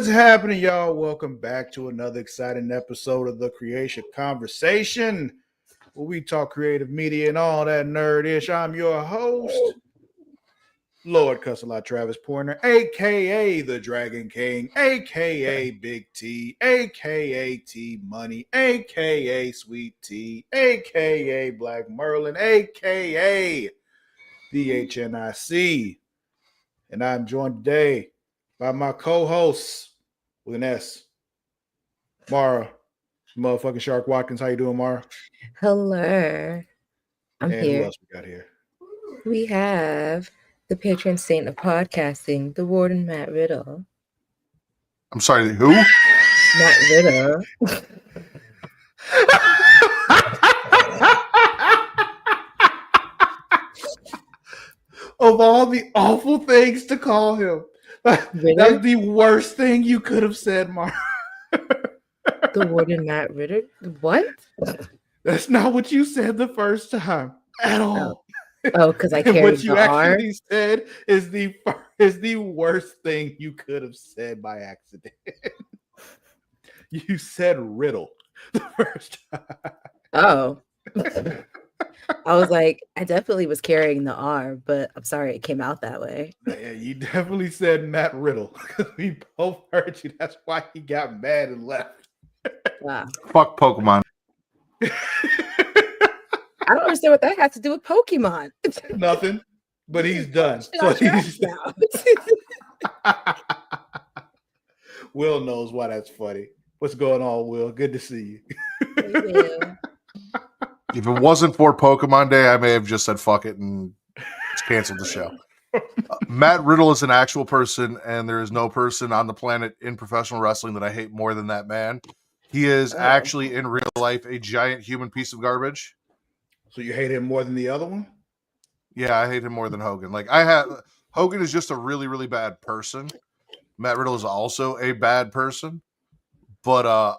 happening, y'all? Welcome back to another exciting episode of the Creatia Conversation, where we talk creative media and all that nerd-ish. I'm your host, Lord Cussalot Travis Pointer, a.k.a. the Dragon King, a.k.a. Big T, a.k.a. T-Money, a.k.a. Sweet T, a.k.a. Black Merlin, a.k.a. DHNIC. And I'm joined today by my co-hosts with an S, Mara, motherfucking Shark Watkins. How you doing, Mara? Hello. I'm and here. Who else we got here? We have the patron saint of podcasting, the Warden Matt Riddle. I'm sorry, who? Matt Riddle. Of all the awful things to call him, that's the worst thing you could have said, Mara. The Warden Matt Riddle? What? That's not what you said the first time at all. Oh, because I carried what you the R? actually said is the worst thing you could have said by accident. You said riddle the first time. Oh. I was like, I definitely was carrying the R, but I'm sorry it came out that way. Yeah, you definitely said Matt Riddle. We both heard you. That's why he got mad and left. Wow. Fuck Pokemon. I don't understand what that has to do with Pokemon. Nothing, but he's done. So he's now. Will knows why that's funny. What's going on, Will? Good to see you. Hey, Will. If it wasn't for Pokemon Day, I may have just said fuck it and just canceled the show. Matt Riddle is an actual person, and there is no person on the planet in professional wrestling that I hate more than that man. He is actually, in real life, a giant human piece of garbage. So you hate him more than the other one? Yeah, I hate him more than Hogan. Hogan is just a really, really bad person. Matt Riddle is also a bad person. But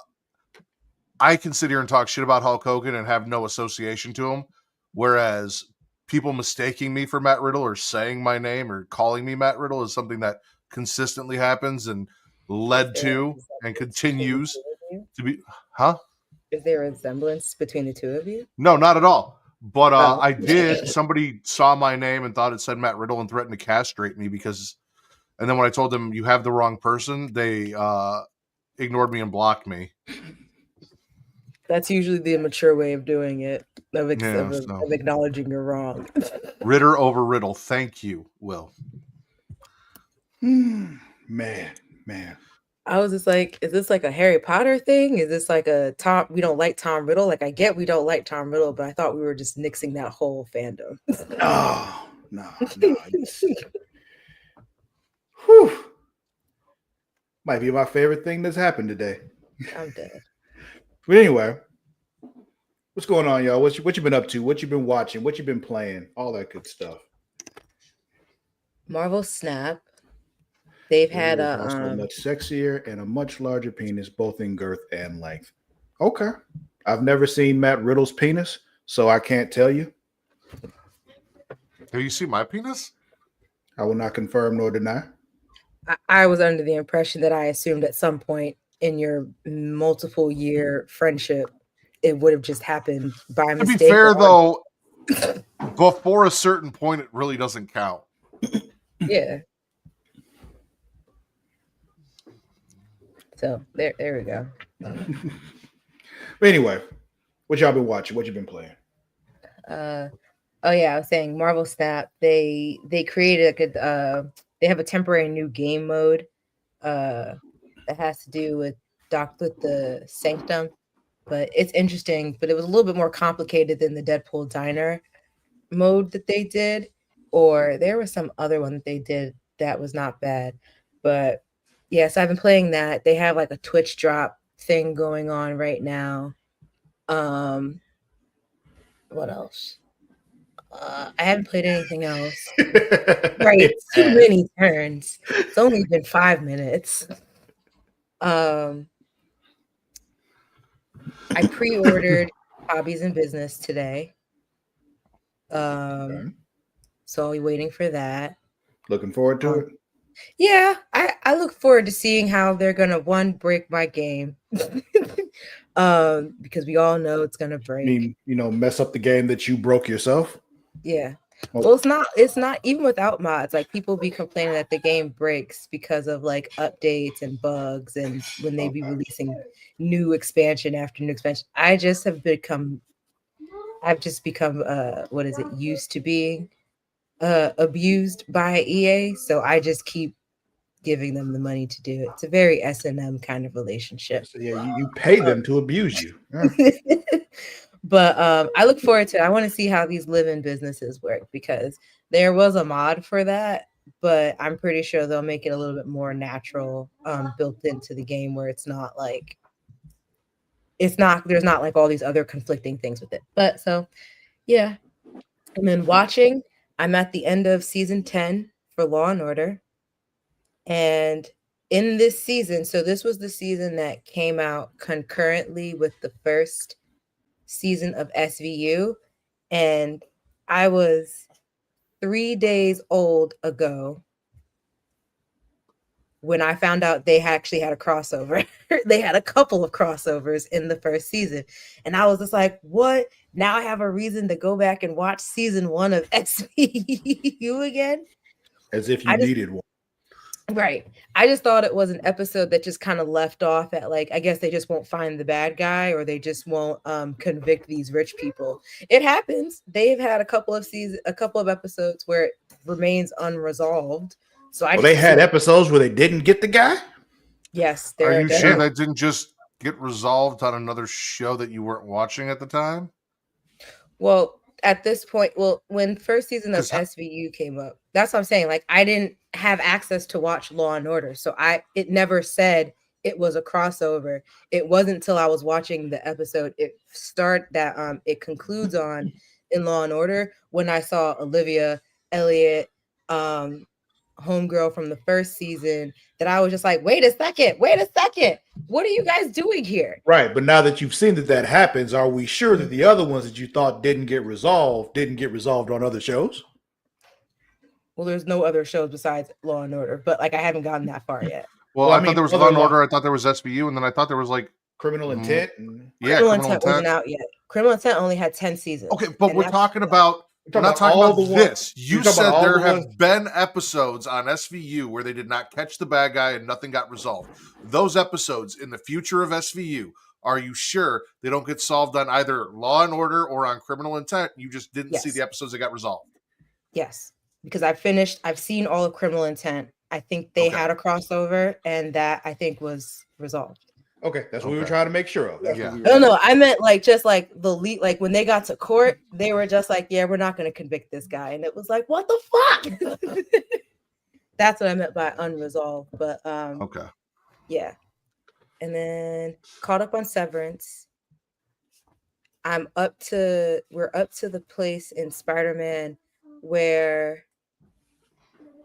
I can sit here and talk shit about Hulk Hogan and have no association to him, whereas people mistaking me for Matt Riddle or saying my name or calling me Matt Riddle is something that consistently happens and led to and continues to be. Huh? Is there a resemblance between the two of you? No, not at all. But I did. Somebody saw my name and thought it said Matt Riddle and threatened to castrate me because. And then when I told them you have the wrong person, they ignored me and blocked me. That's usually the mature way of doing it, of acknowledging you're wrong. Ritter over Riddle. Thank you, Will. Man. I was just like, is this like a Harry Potter thing? Is this like a Tom? We don't like Tom Riddle. Like, I get we don't like Tom Riddle, but I thought we were just nixing that whole fandom. Oh, no. Whew. Might be my favorite thing that's happened today. I'm dead. But anyway, what's going on, y'all? What you been up to? What you been watching? What you been playing? All that good stuff. Marvel Snap. They've had a much sexier and a much larger penis, both in girth and length. Okay. I've never seen Matt Riddle's penis, so I can't tell you. Have you seen my penis? I will not confirm nor deny. I was under the impression that I assumed at some point in your multiple year friendship, it would have just happened by mistake. To be fair, though, before a certain point, it really doesn't count. Yeah. So there we go. But anyway, what y'all been watching? What you been playing? I was saying Marvel Snap. They created they have a temporary new game mode that has to do with the Sanctum, but it's interesting. But it was a little bit more complicated than the Deadpool Diner mode that they did, or there was some other one that they did that was not bad. But yes, I've been playing that. They have like a Twitch drop thing going on right now. What else? I haven't played anything else. Right, too many turns. It's only been 5 minutes. I pre-ordered Hobbies and Business today. So I'll be waiting for that. Looking forward to it. Yeah, I I look forward to seeing how they're gonna break my game. Because we all know it's gonna I break. mean, mess up the game that you broke yourself. Yeah. Well- Well, it's not even without mods. Like people be complaining that the game breaks because of like updates and bugs and when they be releasing new expansion after new expansion. I've just become used to being abused by EA. So I just keep giving them the money to do it. It's a very S&M kind of relationship. So, yeah, you pay them to abuse you. But I look forward to it. I want to see how these live-in businesses work because there was a mod for that, but I'm pretty sure they'll make it a little bit more natural, built into the game where there's not like all these other conflicting things with it. But so yeah. And then watching, I'm at the end of season 10 for Law and Order. And in this season, so this was the season that came out concurrently with the first season of SVU, and I was 3 days old ago when I found out they actually had a crossover. They had a couple of crossovers in the first season, and I was just like, what? Now I have a reason to go back and watch season 1 of SVU again? As if you needed one. Right. I just thought it was an episode that just kind of left off at like, I guess they just won't find the bad guy or they just won't convict these rich people. It happens. They've had a couple of episodes where it remains unresolved. So they had episodes where they didn't get the guy? Yes. Are you sure that didn't just get resolved on another show that you weren't watching at the time? Well, at this point, when first season of SVU came up, that's what I'm saying. Like, I didn't have access to watch Law and Order, so it never said it was a crossover. It wasn't until I was watching the episode it concludes on in Law and Order when I saw Olivia Elliott, homegirl from the first season, that I was just like, wait a second, what are you guys doing here? Right, but now that you've seen that happens, are we sure that the other ones that you thought didn't get resolved on other shows? Well, there's no other shows besides Law and Order, but like I haven't gotten that far yet. Well, I thought there was Law and Order, I thought there was SVU, and then I thought there was like Criminal Intent. Criminal Intent wasn't out yet. Criminal Intent only had 10 seasons. Okay, but we're not talking about this. You said there have been episodes on SVU where they did not catch the bad guy and nothing got resolved. Those episodes in the future of SVU, are you sure they don't get solved on either Law and Order or on Criminal Intent? You just didn't see the episodes that got resolved. Yes, because I've seen all of Criminal Intent. I think they had a crossover, and that I think was resolved. Okay, that's what we were trying to make sure of. No, I meant like just like the lead, like when they got to court, they were just like, yeah, we're not going to convict this guy, and it was like, what the fuck? That's what I meant by unresolved. But yeah. And then caught up on Severance. We're up to the place in Spider-Man where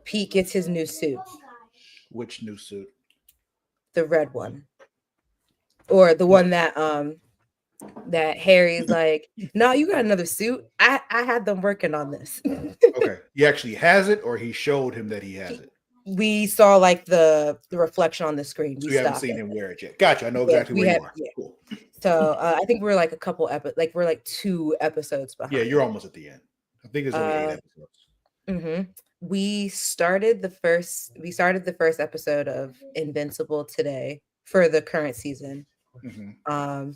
Pete gets his new suit. Which new suit? The red one. Or the one that Harry's like, no, you got another suit. I had them working on this. Okay. He actually has it, or he showed him that he has it? We saw like the reflection on the screen. So we haven't seen him wear it yet. Gotcha. I know exactly where you are. Yeah. Cool. So I think we're like we're like 2 episodes behind. Yeah, you're almost at the end. I think there's only 8 episodes. Mm-hmm. We started the first episode of Invincible today for the current season. Mm-hmm.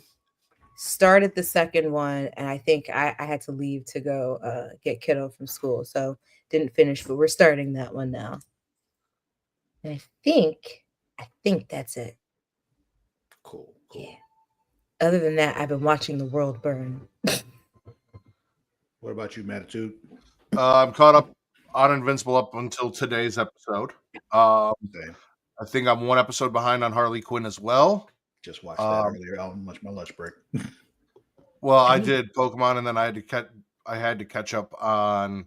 Started the second one, and I think I had to leave to go get kiddo from school, so didn't finish, but we're starting that one now. And I think that's it. Cool. Yeah. Other than that, I've been watching the world burn. What about you, Matitude? I'm caught up on Invincible up until today's episode. I think I'm 1 episode behind on Harley Quinn as well. Just watched that earlier on my lunch break. Well, I did Pokemon, and then I had to catch up on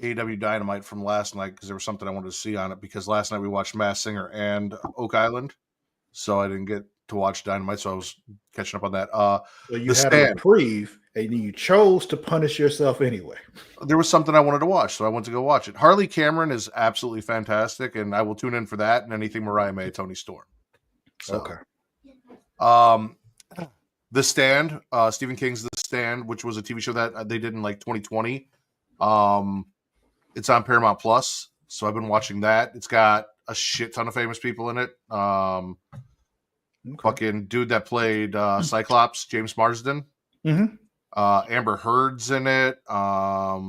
AW Dynamite from last night because there was something I wanted to see on it. Because last night we watched Masked Singer and Oak Island, so I didn't get to watch Dynamite, so I was catching up on that. So you had a reprieve, and you chose to punish yourself anyway. There was something I wanted to watch, so I went to go watch it. Harley Cameron is absolutely fantastic, and I will tune in for that and anything Mariah May, Tony Storm. So, Okay. The Stand, Stephen King's The Stand, which was a TV show that they did in like 2020. It's on Paramount Plus, so I've been watching that. It's got a shit ton of famous people in it. Fucking dude that played Cyclops, James Marsden. Mm-hmm. Amber Heard's in it. A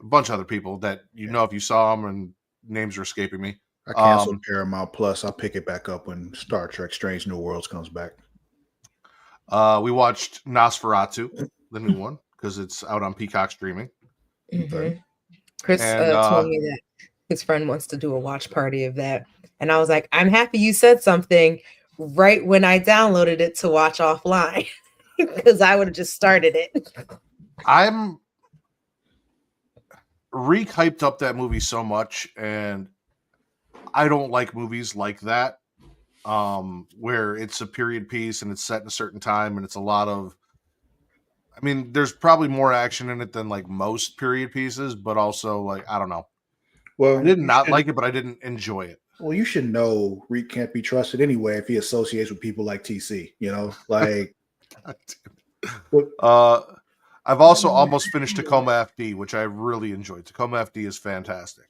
bunch of other people that if you saw them, and names are escaping me. I canceled Paramount Plus. I'll pick it back up when Star Trek Strange New Worlds comes back. We watched Nosferatu, the new one, because it's out on Peacock streaming. Mm-hmm. Chris told me that his friend wants to do a watch party of that. And I was like, I'm happy you said something right when I downloaded it to watch offline, because I would have just started it. I'm hyped up that movie so much, and I don't like movies like that, where it's a period piece and it's set in a certain time, and it's a lot of, I mean, there's probably more action in it than like most period pieces, but also like, I don't know. Well, I did not like it, but I didn't enjoy it. Well, you should know Reek can't be trusted anyway if he associates with people like TC, like. I've also almost finished Tacoma FD, which I really enjoyed. Tacoma FD is fantastic.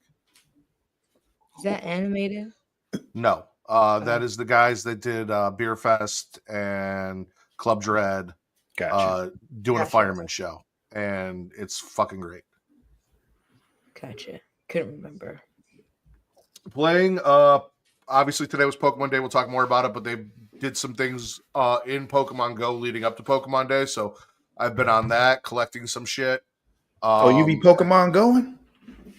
Is that animated? No. That is the guys that did Beer Fest and Club Dread. Gotcha. Doing a fireman show, and it's fucking great. Gotcha. Couldn't remember. Playing, obviously today was Pokemon Day. We'll talk more about it, but they did some things in Pokemon Go leading up to Pokemon Day, so I've been on that, collecting some shit. You be Pokemon going?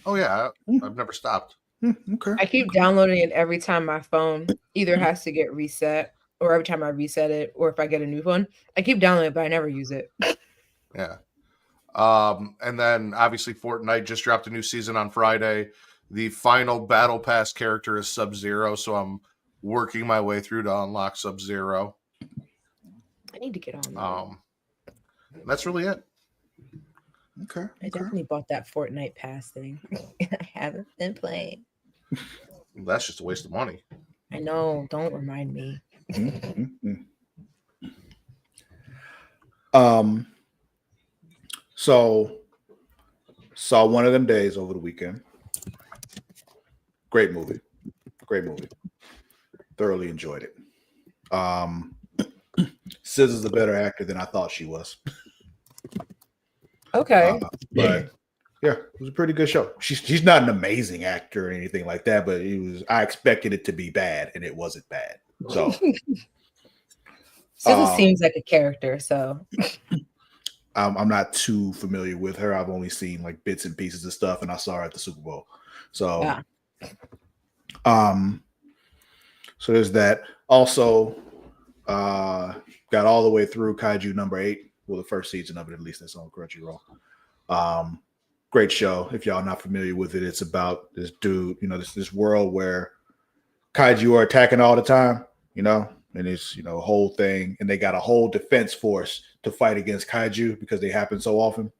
Oh yeah, I've never stopped. Okay. I keep downloading it every time my phone either has to get reset, or every time I reset it, or if I get a new phone. I keep downloading it, but I never use it. Yeah. And then obviously Fortnite just dropped a new season on Friday. The final Battle Pass character is Sub-Zero, so I'm working my way through to unlock Sub-Zero. I need to get on that. That's really it. Okay. I definitely bought that Fortnite pass thing. I haven't been playing. That's just a waste of money. I know. Don't remind me. So saw One of Them Days over the weekend. Great movie. Thoroughly enjoyed it. SZA's a better actor than I thought she was. Okay. But yeah, it was a pretty good show. She's not an amazing actor or anything like that, but I expected it to be bad, and it wasn't bad. So SZA seems like a character, so I'm not too familiar with her. I've only seen like bits and pieces of stuff, and I saw her at the Super Bowl. So yeah. So there's that. Also, got all the way through Kaiju number 8. Well, the first season of it, at least that's on Crunchyroll. Great show. If y'all not familiar with it, it's about this dude, this world where Kaiju are attacking all the time, and it's, a whole thing. And they got a whole defense force to fight against Kaiju because they happen so often.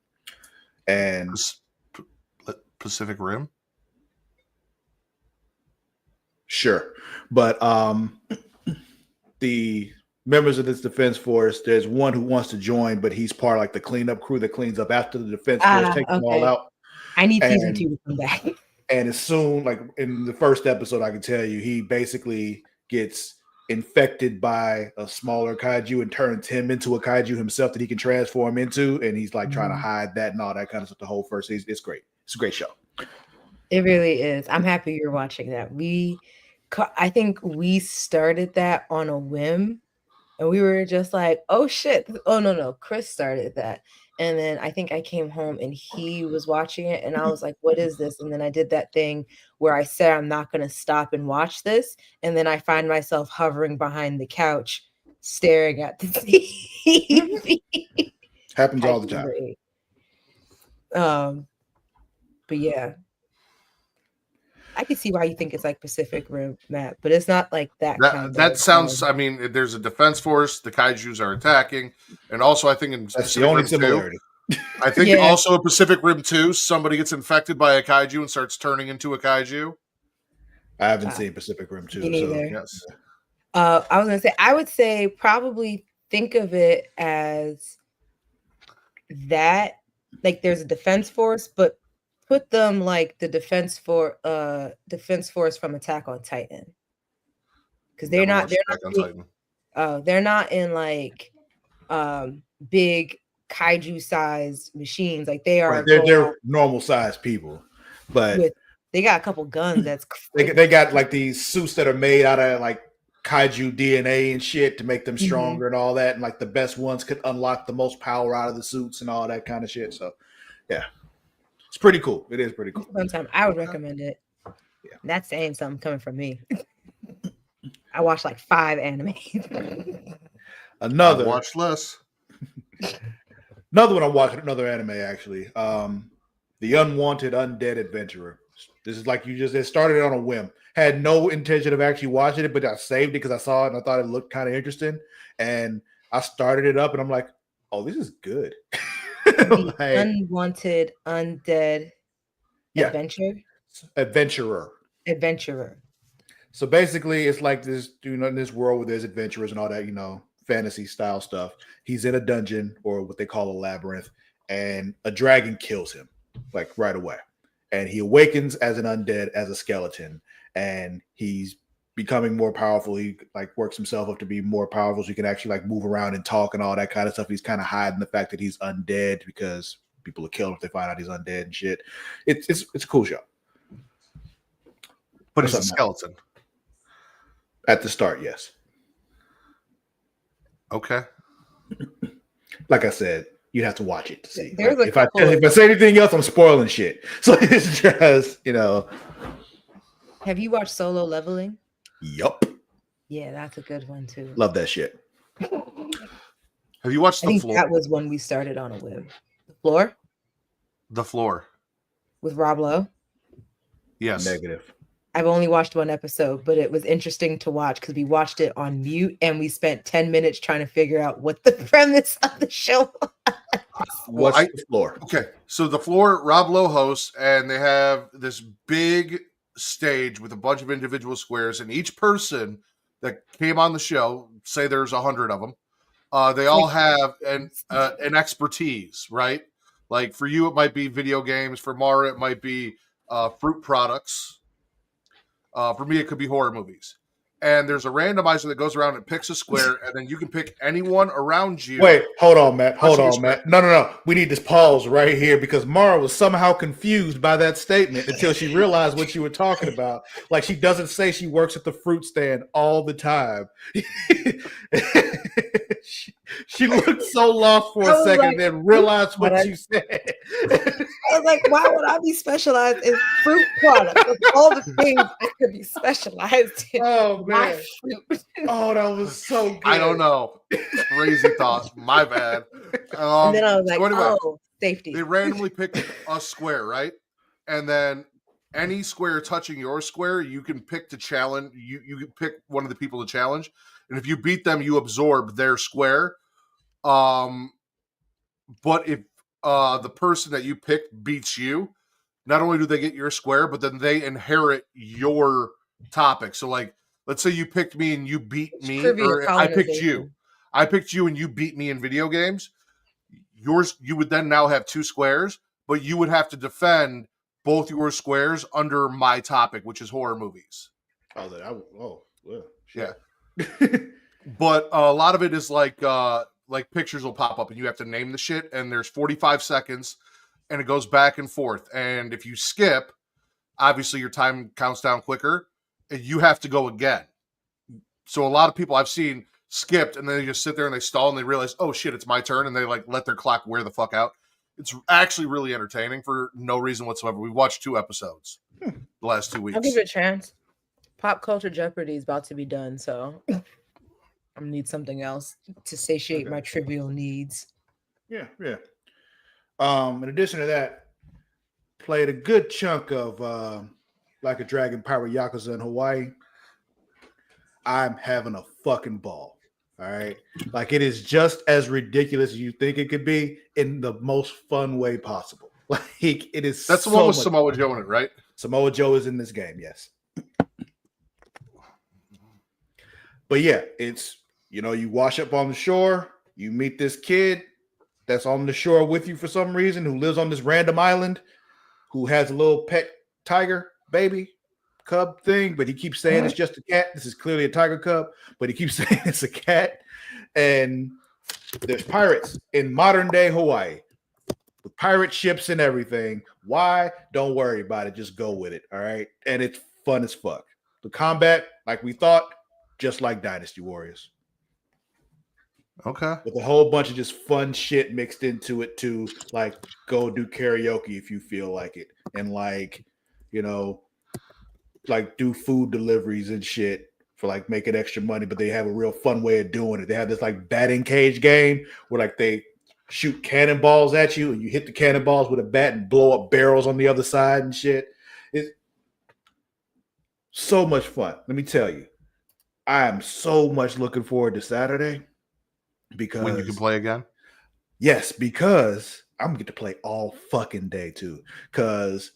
And Pacific Rim? Sure. But the members of this defense force, there's one who wants to join, but he's part of like the cleanup crew that cleans up after the defense force takes them all out. I need season 2 to come back. And as soon, like in the first episode, I can tell you, he basically gets infected by a smaller kaiju and turns him into a kaiju himself that he can transform into. And he's like trying to hide that and all that kind of stuff. The whole first season, it's great. It's a great show. It really is. I'm happy you're watching that. I think we started that on a whim, and we were just like, oh shit. Oh no. Chris started that. And then I think I came home and he was watching it, and I was like, what is this? And then I did that thing where I said, I'm not going to stop and watch this. And then I find myself hovering behind the couch, staring at the TV. Happens all the time. But yeah, I can see why you think it's like Pacific Rim map, but it's not like that kind That of. sounds. I mean, there's a defense force. The kaiju's are attacking, and also I think in That's the Pacific only Rim 2, similarity. I think Yeah. also in Pacific Rim 2, somebody gets infected by a kaiju and starts turning into a kaiju. I haven't seen Pacific Rim 2. Me neither. So Yes. I was gonna say I would say probably think of it as that, like there's a defense force, but put them like the defense force from Attack on Titan, because they're Never not watched Attack on Titan. they're not in like big kaiju sized machines, like they are right, they're normal sized people, but they got a couple guns. That's they got like these suits that are made out of like kaiju DNA and shit to make them stronger and all that, and like the best ones could unlock the most power out of the suits and all that kind of shit. So yeah, it's pretty cool. It is pretty cool. Sometime I would recommend it. Yeah, that's saying something coming from me. I watched like 5 animes. Another watch less. Another one I'm watching, another anime actually. The Unwanted Undead Adventurer. This is like it started it on a whim. Had no intention of actually watching it, but I saved it because I saw it and I thought it looked kind of interesting. And I started it up and I'm like, oh, this is good. Like, Unwanted Undead Adventurer. So basically, it's like this, in this world where there's adventurers and all that, fantasy style stuff. He's in a dungeon or what they call a labyrinth, and a dragon kills him like right away. And he awakens as an undead, as a skeleton, and he's becoming more powerful. He like works himself up to be more powerful, so he can actually like move around and talk and all that kind of stuff. He's kind of hiding the fact that he's undead because people will kill him if they find out he's undead and shit. It's a cool show. But he's a skeleton. At the start, yes. Okay. Like I said, you'd have to watch it to see. Like, if I say anything else, I'm spoiling shit. So it's just, Have you watched Solo Leveling? Yup. Yeah, that's a good one too. Love that shit. Have you watched The Floor? That was when we started on a whim. The Floor? The Floor. With Rob Lowe? Yes. Negative. I've only watched one episode, but it was interesting to watch because we watched it on mute and we spent 10 minutes trying to figure out what the premise of the show was. What's The Floor? Okay, so The Floor, Rob Lowe hosts, and they have this big stage with a bunch of individual squares, and each person that came on the show, say there's 100 of them, they all have an expertise, right? Like for you, it might be video games. For Mara, it might be fruit products. For me, it could be horror movies. And there's a randomizer that goes around and picks a square, and then you can pick anyone around you. Wait, hold on, Matt. No. We need this pause right here because Mara was somehow confused by that statement until she realized what you were talking about. Like she doesn't say she works at the fruit stand all the time. She looked so lost for a second, then realized what you said. I was like, why would I be specialized in fruit products? Of all the things I could be specialized in. Oh, man. Oh, that was so good. I don't know. Crazy thoughts. My bad. And then I was like, anyway, safety. They randomly pick a square, right? And then any square touching your square, you can pick to challenge. You can pick one of the people to challenge. And if you beat them, you absorb their square. But if the person that you picked beats you, not only do they get your square, but then they inherit your topic. So, like, let's say you picked me and you beat me, or I picked you. I picked you and you beat me in video games. You would then now have 2 squares, but you would have to defend both your squares under my topic, which is horror movies. Yeah. But a lot of it is like pictures will pop up and you have to name the shit, and there's 45 seconds and it goes back and forth. And if you skip, obviously your time counts down quicker and you have to go again. So a lot of people I've seen skipped and then they just sit there and they stall and they realize, oh shit, it's my turn, and they like let their clock wear the fuck out. It's actually really entertaining for no reason whatsoever. We watched 2 episodes the last 2 weeks. I'll give it a chance. Pop Culture Jeopardy is about to be done, so I'm gonna need something else to satiate my trivial needs. Yeah. In addition to that, played a good chunk of Like a Dragon Pirate Yakuza in Hawaii, I'm having a fucking ball. All right. Like it is just as ridiculous as you think it could be in the most fun way possible. Like it is. That's the one with Samoa Joe in it, right? Samoa Joe is in this game, yes. But yeah, it's, you wash up on the shore, you meet this kid that's on the shore with you for some reason, who lives on this random island, who has a little pet tiger baby cub thing, but he keeps saying it's just a cat. This is clearly a tiger cub, but he keeps saying it's a cat. And there's pirates in modern day Hawaii with pirate ships and everything. Why? Don't worry about it. Just go with it. All right. And it's fun as fuck. The combat, like we thought, just like Dynasty Warriors. Okay. With a whole bunch of just fun shit mixed into it too. Like go do karaoke if you feel like it. And like, like do food deliveries and shit for like making extra money, but they have a real fun way of doing it. They have this like batting cage game where like they shoot cannonballs at you and you hit the cannonballs with a bat and blow up barrels on the other side and shit. It's so much fun. Let me tell you, I am so much looking forward to Saturday because when you can play again. Yes, because I'm gonna get to play all fucking day too. Because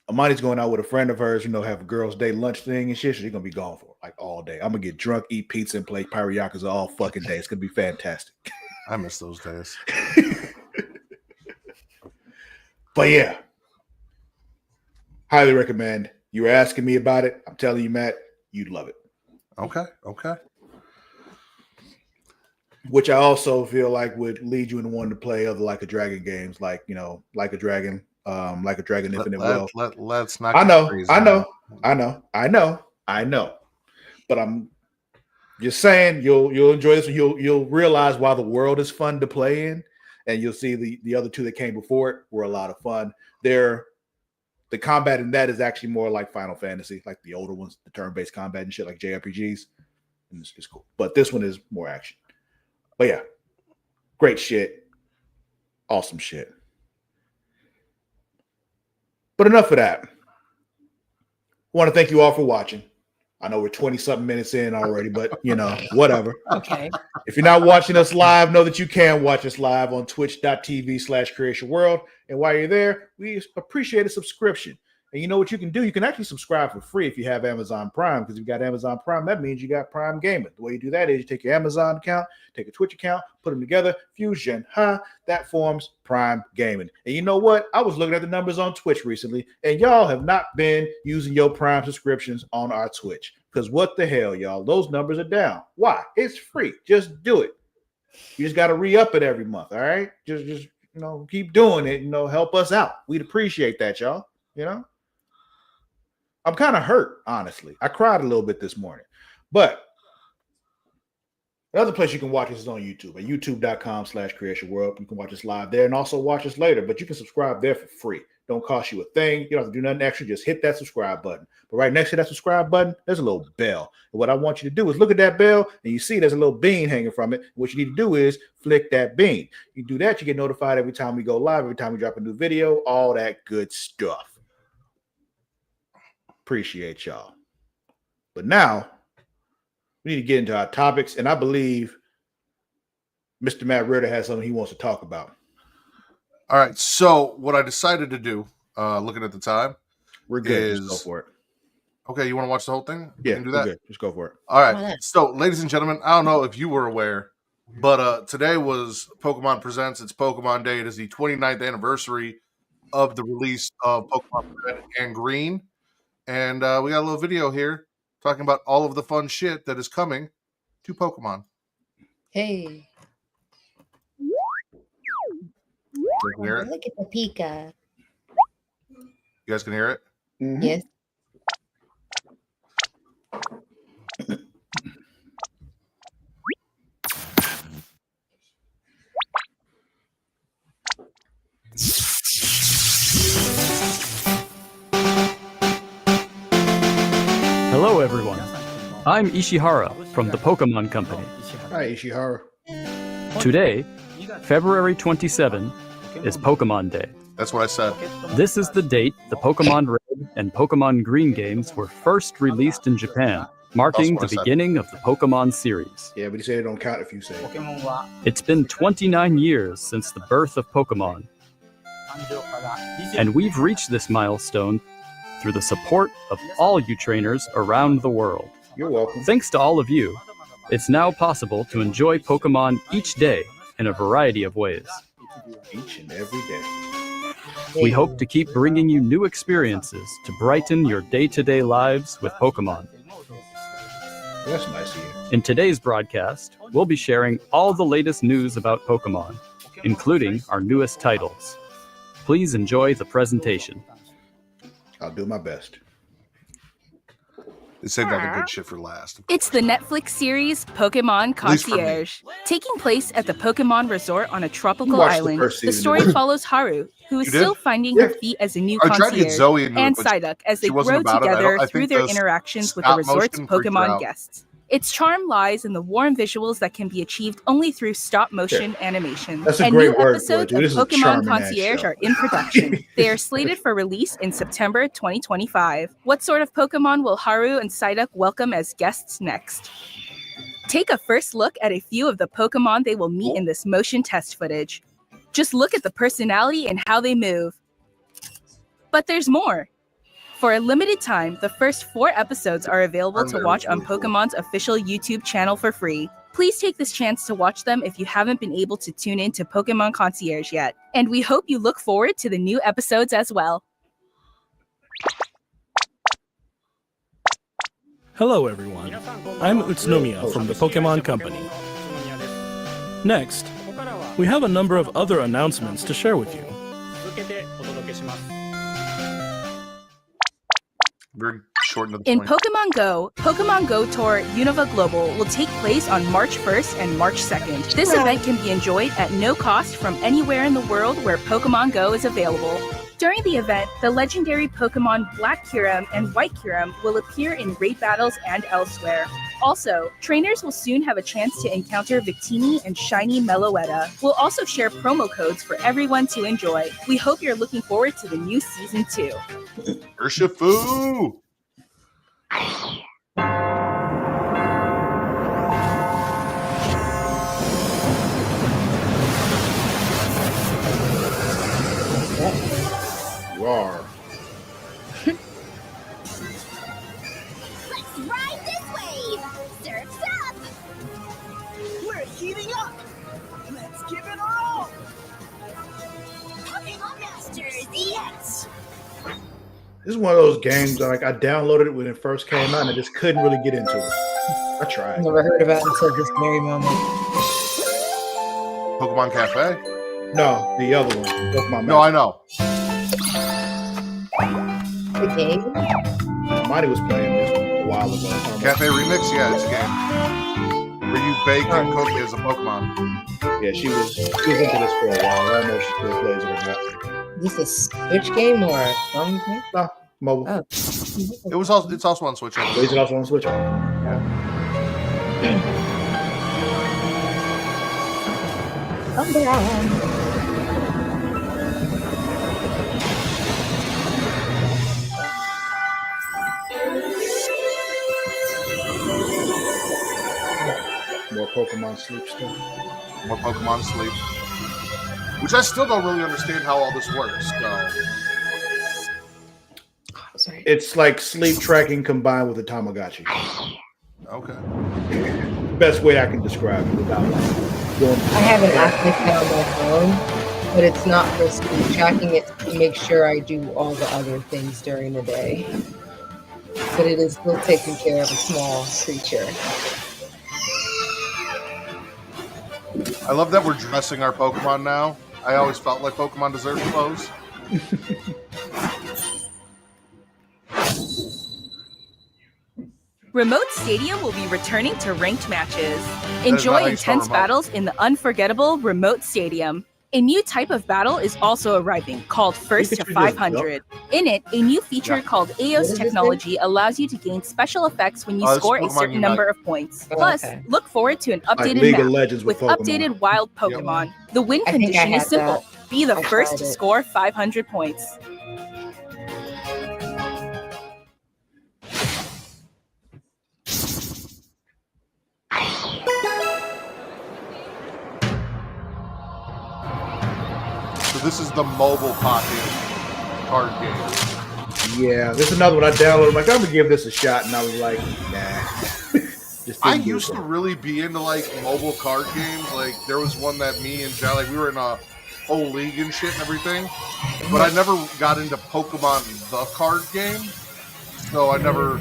Amani's going out with a friend of hers, have a girls' day lunch thing and shit. So she's gonna be gone for like all day. I'm gonna get drunk, eat pizza, and play Pirate Yakuza all fucking day. It's gonna be fantastic. I miss those days. But yeah, highly recommend. You were asking me about it. I'm telling you, Matt, you'd love it. Okay. Which I also feel like would lead you into wanting to play other Like a Dragon games, like Like a Dragon. Like a Dragon Infinite Wealth. Let's not. I know. But I'm just saying you'll enjoy this. You'll realize why the world is fun to play in, and you'll see the other two that came before it were a lot of fun. The combat in that is actually more like Final Fantasy, like the older ones, the turn-based combat and shit, like JRPGs. And it's cool. But this one is more action. But yeah, great shit, awesome shit. But enough of that. I want to thank you all for watching. I know we're 20-something minutes in already, but, whatever. Okay. If you're not watching us live, know that you can watch us live on twitch.tv/Creatia World. And while you're there, we appreciate a subscription. And you know what you can do? You can actually subscribe for free if you have Amazon Prime, because if you got Amazon Prime, that means you got Prime Gaming. The way you do that is you take your Amazon account, take a Twitch account, put them together, fusion, that forms Prime Gaming. And you know what? I was looking at the numbers on Twitch recently, and y'all have not been using your Prime subscriptions on our Twitch. Because what the hell, y'all? Those numbers are down. Why? It's free. Just do it. You just got to re-up it every month, all right? Just keep doing it, help us out. We'd appreciate that, y'all, I'm kind of hurt, honestly. I cried a little bit this morning. But another place you can watch us is on YouTube at youtube.com/Creatia World. You can watch us live there and also watch us later, but you can subscribe there for free. Don't cost you a thing. You don't have to do nothing extra. Just hit that subscribe button. But right next to that subscribe button, there's a little bell. And what I want you to do is look at that bell and you see there's a little bean hanging from it. What you need to do is flick that bean. You do that, you get notified every time we go live, every time we drop a new video, all that good stuff. Appreciate y'all. But now we need to get into our topics, and I believe Mr. Matt Ritter has something he wants to talk about. All right. So what I decided to do, looking at the time, we're good. Just go for it. Okay, you want to watch the whole thing? Yeah, can do that. Good. Just go for it. All right. So, ladies and gentlemen, I don't know if you were aware, but today was Pokemon Presents. It's Pokemon Day. It is the 29th anniversary of the release of Pokemon Red and Green. And we got a little video here talking about all of the fun shit that is coming to Pokemon. Hey. You can hear it? Look at the Pika. You guys can hear it? Mm-hmm. Yes. Hello, everyone. I'm Ishihara from the Pokemon Company. Hi, Ishihara. Today, February 27, is Pokemon Day. That's what I said. This is the date the Pokemon Red and Pokemon Green games were first released in Japan, marking the beginning of the Pokemon series. Yeah, but you say they don't count if you say it. It's been 29 years since the birth of Pokemon, and we've reached this milestone through the support of all you trainers around the world. You're welcome. Thanks to all of you, it's now possible to enjoy Pokemon each day in a variety of ways. Each and every day. We hope to keep bringing you new experiences to brighten your day-to-day lives with Pokemon. That's nice of you. In today's broadcast, we'll be sharing all the latest news about Pokemon, including our newest titles. Please enjoy the presentation. I'll do my best. They saved all the good shit for last. It's the Netflix series Pokemon Concierge. Taking place at the Pokemon Resort on a tropical Watched the island, first the season. story follows Haru, who is You did? still finding her feet as a new I tried to get concierge, Zoe into and it, but Psyduck as they she wasn't grow about it. together I through think their the interactions with the stop resort's motion freaked her Pokemon out. guests. Its charm lies in the warm visuals that can be achieved only through stop-motion animation. That's a and great new word for it, episodes dude. of This is a Pokemon charming ass Concierge show. are in production. They are slated for release in September 2025. What sort of Pokemon will Haru and Psyduck welcome as guests next? Take a first look at a few of the Pokemon they will meet in this motion test footage. Just look at the personality and how they move. But there's more. For a limited time, the first 4 episodes are available to watch on Pokemon's official YouTube channel for free. Please take this chance to watch them if you haven't been able to tune in to Pokemon Concierge yet. And we hope you look forward to the new episodes as well. Hello everyone, I'm Utsunomiya from the Pokemon Company. Next, we have a number of other announcements to share with you. Very short and to the In point. Pokemon Go Tour Unova Global will take place on March 1st and March 2nd. This event can be enjoyed at no cost from anywhere in the world where Pokemon Go is available. During the event, the legendary Pokemon Black Kyurem and White Kyurem will appear in raid battles and elsewhere. Also, trainers will soon have a chance to encounter Victini and Shiny Meloetta. We'll also share promo codes for everyone to enjoy. We hope you're looking forward to the new Season 2. Urshifu! Roar. Let's ride this wave! Surf's up! We're heating up! Let's give it a roll! Pokemon Masters, yes! This is one of those games that, like, I downloaded it when it first came out and I just couldn't really get into it. I tried. Never heard about it until this very moment. Pokemon Cafe? No, the other one. Pokemon No, I know. The game? Monty was playing this a while ago. Cafe Remix? Yeah, it's a game. Where you bake and cook as a Pokemon. Yeah, she was into this for a while. I don't know if she still plays it or not. Is this a Switch game or a phone game? No, mobile. Oh. It's also on Switch. Plays it also on Switch. More Pokemon Sleep stuff. More Pokemon Sleep. Which I still don't really understand how all this works. So. Sorry. It's like sleep tracking combined with a Tamagotchi. Okay. Best way I can describe it without like going. I have an app like that on my phone, but it's not for sleep tracking. It's to make sure I do all the other things during the day. But it is still taking care of a small creature. I love that we're dressing our Pokemon now. I always felt like Pokemon deserved clothes. Remote Stadium will be returning to ranked matches. is Enjoy not how you spell intense remote. battles in the unforgettable Remote Stadium. A new type of battle is also arriving, called First to Pikachu just 500. In it, a new feature Yeah. called What Eos is this technology allows you to gain special effects when you this is score a Pokemon certain Unite. number of points. Oh, Plus, okay. look forward to an Like updated League of map Legends with Pokemon. updated wild Pokemon. The win I think I condition is had simple. that. Be the I first tried to it. score 500 points. So this is the mobile pocket card game. Yeah, this is another one I downloaded. I'm like, I'm gonna give this a shot, and I was like, nah. Just I didn't do used it. to really be into like mobile card games. Like there was one that me and Jai, like we were in a whole league and shit and everything. But I never got into Pokemon the card game. So I never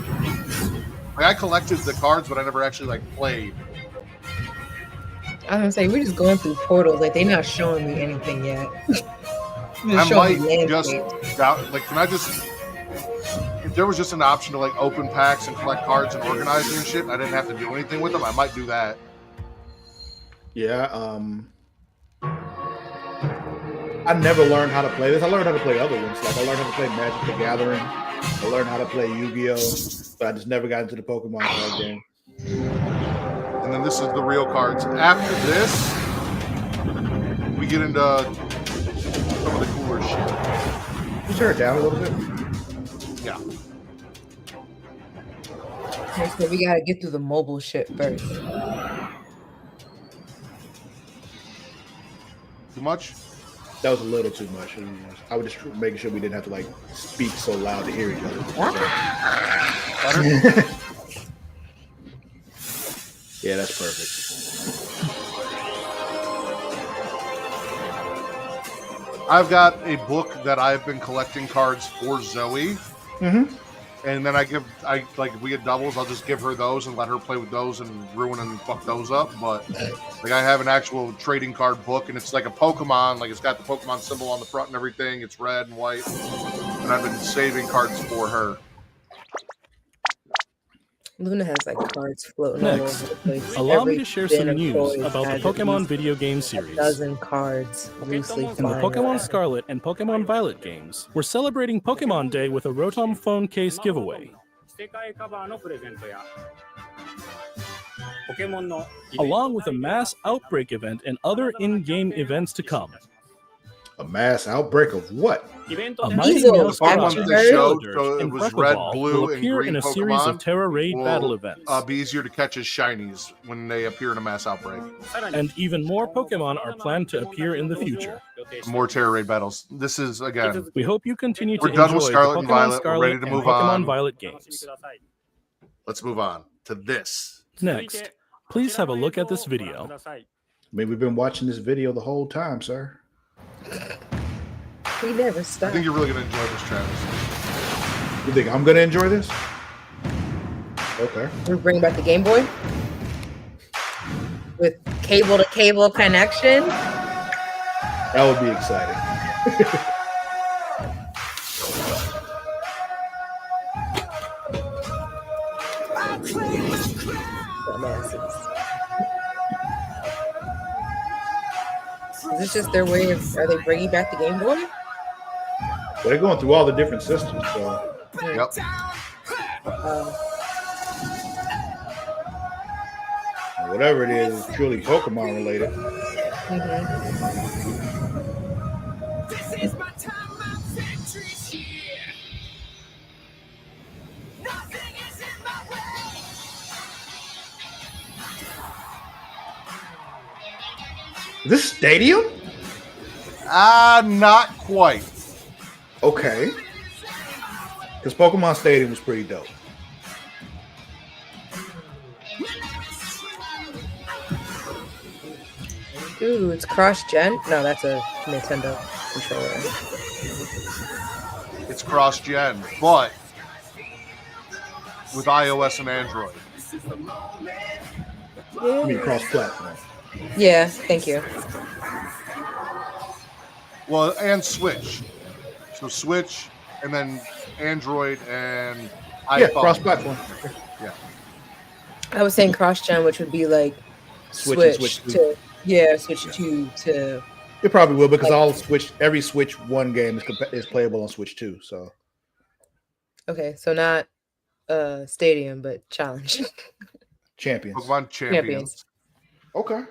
like I collected the cards, but I never actually like played. I was gonna say we're just going through portals. Like they're not showing me anything yet. They're I showing might me just landscapes. like can I just if there was just an option to like open packs and collect cards and organize them and shit, I didn't have to do anything with them, I might do that. Yeah, I never learned how to play this. I learned how to play other ones. Like I learned how to play Magic the Gathering. I learned how to play Yu-Gi-Oh, but I just never got into the Pokemon card game. And then this is the real cards. After this, we get into some of the cooler shit. You turn it down a little bit. Yeah. Okay, so we gotta get through the mobile shit first. Too much? That was a little too much. I was just making sure we didn't have to like speak so loud to hear each other. Better? Yeah, that's perfect. I've got a book that I've been collecting cards for Zoe. Mm-hmm. And then I like if we get doubles, I'll just give her those and let her play with those and ruin and fuck those up. But like I have an actual trading card book and it's like a Pokemon, like it's got the Pokemon symbol on the front and everything. It's red and white. And I've been saving cards for her. Luna has like cards floating Next, all over the place. allow me Every to share bin some of news toys about the has at Pokemon least video game a series. dozen cards loosely In the flying Pokemon around. Scarlet and Pokemon Violet games, we're celebrating Pokemon Day with a Rotom phone case giveaway, along with a mass outbreak event and other in-game events to come. A mass outbreak of what? A mighty Measles, Meowscarada Pokemon haven't they you showed, Scizor, so it and was red, Pokeball blue, will and appear green in a series of Pokemon Terra Raid will battle events. be easier to catch as shinies when they appear in a mass outbreak. And even more Pokemon are planned to appear in the future. More Terra Raid battles. This is again. We hope you continue to We're done with enjoy Scarlet the and Pokemon Violet. We're Scarlet ready to and move Pokemon on. Violet games. Let's move on to this. Next, please have a look at this video. I mean, we've been watching this video the whole time, sir. We never I stop. think you're really gonna enjoy this, Travis. You think I'm gonna enjoy this? Okay. We bring back the Game Boy with cable to cable connection. That would be exciting. Dumbasses. Is this just their way of? Are they bringing back the Game Boy? But they're going through all the different systems, so Yep. whatever it is truly Pokemon related. Mhm. This is my time, my victory's here. Nothing is in my way. Is this Stadium? Not quite. Okay. Because Pokemon Stadium was pretty dope. Ooh, it's cross-gen? No, that's a Nintendo controller. It's cross-gen, but with iOS and Android. I mean, cross-platform. Yeah, thank you. Well, and Switch. So Switch, and then Android and iPhone. Yeah, cross-platform. Yeah. I was saying cross-gen, which would be like Switch and Switch Switch to Switch 2 to It probably will because every Switch 1 game is playable on Switch 2. So okay, so not Stadium, but Challenge. Champions. Pokemon Champions. Okay.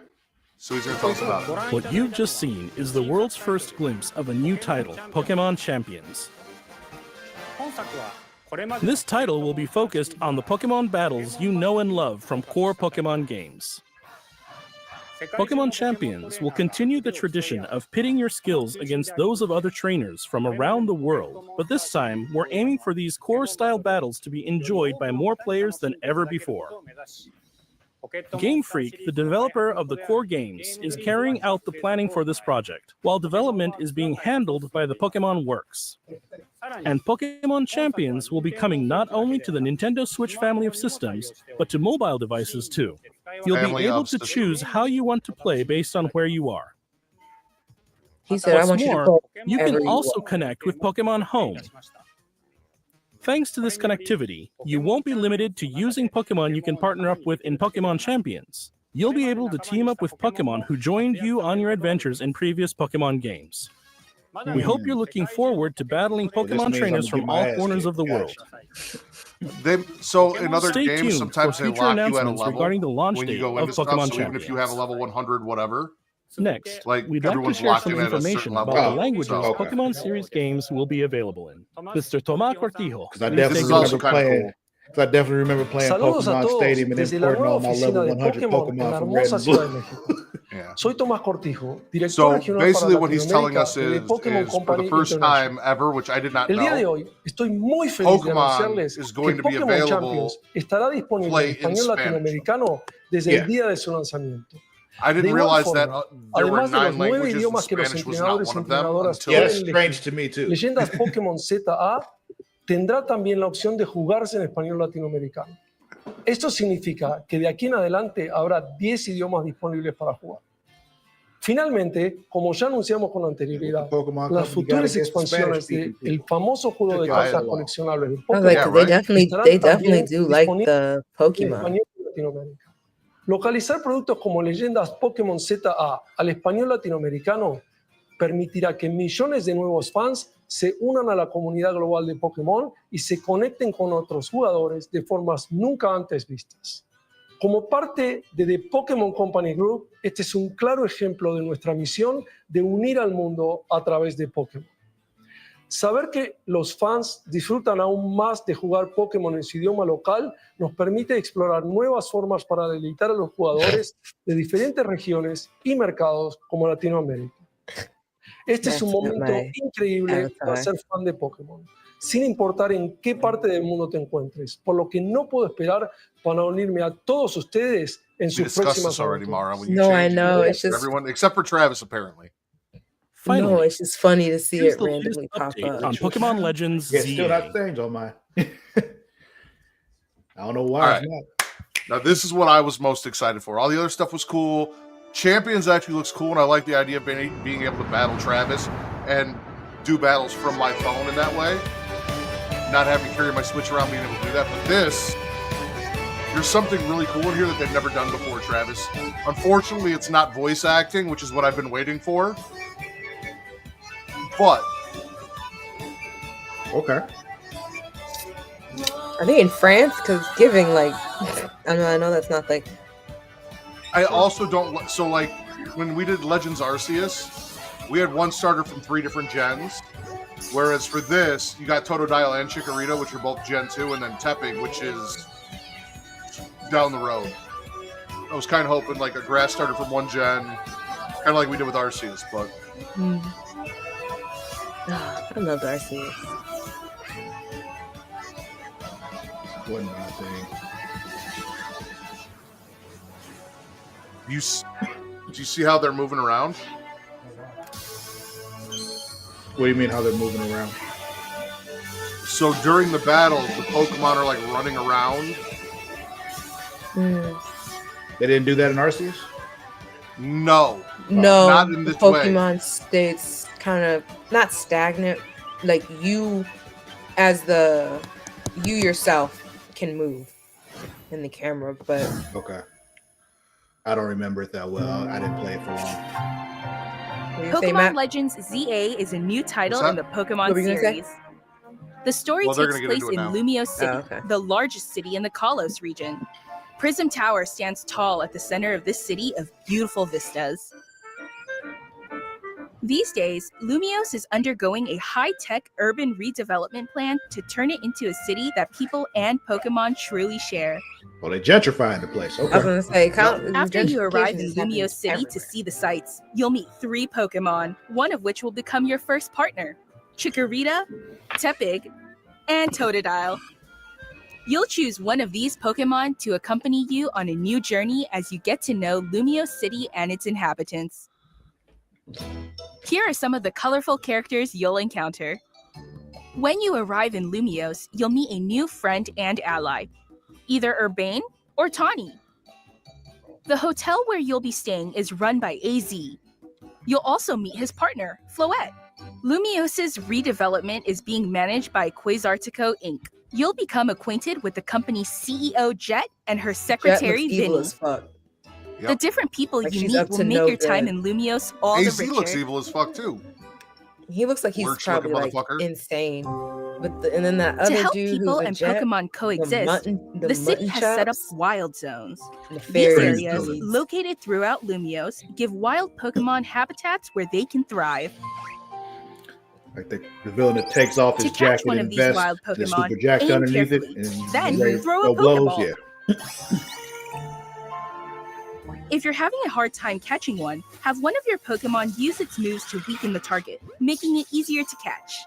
So he's going to tell us about it. What you've just seen is the world's first glimpse of a new title, Pokemon Champions. This title will be focused on the Pokemon battles you know and love from core Pokemon games. Pokemon Champions will continue the tradition of pitting your skills against those of other trainers from around the world, but this time we're aiming for these core-style battles to be enjoyed by more players than ever before. Game Freak, the developer of the core games, is carrying out the planning for this project, while development is being handled by the Pokemon Works. And Pokemon Champions will be coming not only to the Nintendo Switch family of systems, but to mobile devices too. You'll Family be able of to choose how you want to play based on where you are. He said, "I What's want you to more, play you wherever can you also want." connect with Pokemon Home. Thanks to this connectivity, you won't be limited to using Pokemon you can partner up with in Pokemon Champions. You'll be able to team up with Pokemon who joined you on your adventures in previous Pokemon games. We hope you're looking forward to battling This Pokemon means trainers I'm gonna from get my all ass corners kicked. of the world. So in other Stay games, tuned for sometimes they future lock you at a announcements level regarding the launch when you date go of into stuff. Pokemon So even if you have a Champions. level 100, whatever, Next, like we'd like to everyone's share locked some in at a certain information level. about the Oh, languages okay. Pokemon series games will be available in. Mr. Tomás Cortijo, Because I please definitely take is also it remember kinda playing. cool. Because I definitely remember playing Saludos a Pokemon todos Stadium and desde la importing nueva all my oficina level de 100 Pokémon en Pokemon la from hermosa Red and Ciudad Blue. de México. Yeah. Soy Tomás Cortijo, director So regional para basically, what he's telling Latinoamérica us de is Pokémon for the Company first International. time ever, which I did not El día de know, hoy estoy muy feliz de Pokemon anunciarles is que going to be Pokémon available Champions estará disponible play en in español Spanish. latinoamericano desde Yeah. el día de su lanzamiento. I De didn't igual realize that forma, there were además de los 9 nueve languages and idiomas que los Spanish was not entrenadores y one of them entrenadoras until Yeah, pueden that's elegir, strange to me too. Leyendas Pokémon ZA tendrá también la opción de jugarse en español latinoamericano. Esto significa que de aquí en adelante habrá 10 idiomas disponibles para jugar. Finalmente, como ya anunciamos con anterioridad, Pokemon las Company gotta futuras get some expansiones Spanish-speaking del people. famoso juego de Took y'all cartas so long. coleccionables de I was like, Pokémon Yeah, 'cause they right. definitely, estarán they también definitely do like disponibles the en Pokemon. español de Latinoamérica. Localizar productos como Leyendas Pokémon ZA al español latinoamericano permitirá que millones de nuevos fans se unan a la comunidad global de Pokémon y se conecten con otros jugadores de formas nunca antes vistas. Como parte de The Pokémon Company Group, este es un claro ejemplo de nuestra misión de unir al mundo a través de Pokémon. Saber que los fans disfrutan aún más de jugar Pokémon en su idioma local nos permite explorar nuevas formas para deleitar a los jugadores de diferentes regiones y mercados como Latinoamérica. Este es un That's momento my increíble para avatar. ser fan de Pokémon, sin importar en qué parte del mundo te encuentres, por lo que no puedo esperar para unirme a todos ustedes en We sus discussed próximas this already, aventuras. Mara. When you No, I changed know. it It's for just everyone except for Travis, apparently. Finally, no, it's just funny to see here's it the randomly latest pop update up. on Pokemon Legends Yeah, still not ZA. changed on mine. I don't know why All it's right. not. Now, this is what I was most excited for. All the other stuff was cool. Champions actually looks cool, and I like the idea of being able to battle Travis and do battles from my phone in that way. Not having to carry my Switch around, being able to do that. But this, there's something really cool in here that they've never done before, Travis. Unfortunately, it's not voice acting, which is what I've been waiting for. But Okay. Are they in France? Because giving, like, I know that's not like. I also don't so like when we did Legends Arceus, we had one starter from 3 different gens. Whereas for this, you got Totodile and Chikorita, which are both Gen 2, and then Tepig, which is down the road. I was kind of hoping like a grass starter from one gen, kind of like we did with Arceus, but I love Arceus. Wasn't my thing. do you see how they're moving around? What do you mean how they're moving around? So during the battles, the Pokemon are like running around. They didn't do that in Arceus? No, No, not in the this way. Pokemon stays kind of not stagnant. Like you, you yourself can move in the camera, but Okay. I don't remember it that well. I didn't play it for long. what do you say, Pokemon Matt? Legends ZA is a new title What's in the What Pokemon were you gonna say? series. The story Well, they're takes gonna get place into in it now. Lumio City, Oh, okay. the largest city in the Kalos region. Prism Tower stands tall at the center of this city of beautiful vistas. These days, Lumiose is undergoing a high-tech urban redevelopment plan to turn it into a city that people and Pokemon truly share. Well, they gentrifying the place. I was Okay. gonna say, After you arrive gentrification in is happening Lumiose City to everywhere. see the sights, you'll meet 3 Pokemon, one of which will become your first partner: Chikorita, Tepig, and Totodile. You'll choose one of these Pokemon to accompany you on a new journey as you get to know Lumiose City and its inhabitants. Here are some of the colorful characters you'll encounter. When you arrive in Lumiose, you'll meet a new friend and ally, either Urbane or Tawny. The hotel where you'll be staying is run by AZ. You'll also meet his partner, Floette. Lumiose's redevelopment is being managed by Quasartico Inc. You'll become acquainted with the company's CEO, Jet, and her Jet secretary, looks evil Vinny. as fuck. The different people Like you she's meet up will to make no your time good. in Lumiose all AZ the richer. looks evil as fuck too. He looks like he's Lurch-looking probably like motherfucker. insane. And then that To other help dude people who's a and jet, Pokemon coexist, the city has set up wild zones. These nefarious areas, dudes. located throughout Lumiose, give wild Pokemon habitats where they can thrive. Like the villain that takes off To his catch jacket one of and these vest, wild the Pokemon, super jacket aim underneath it, carefully. and Then ready to throw a throw blows. Pokeball. Yeah. If you're having a hard time catching one, have one of your Pokemon use its moves to weaken the target, making it easier to catch.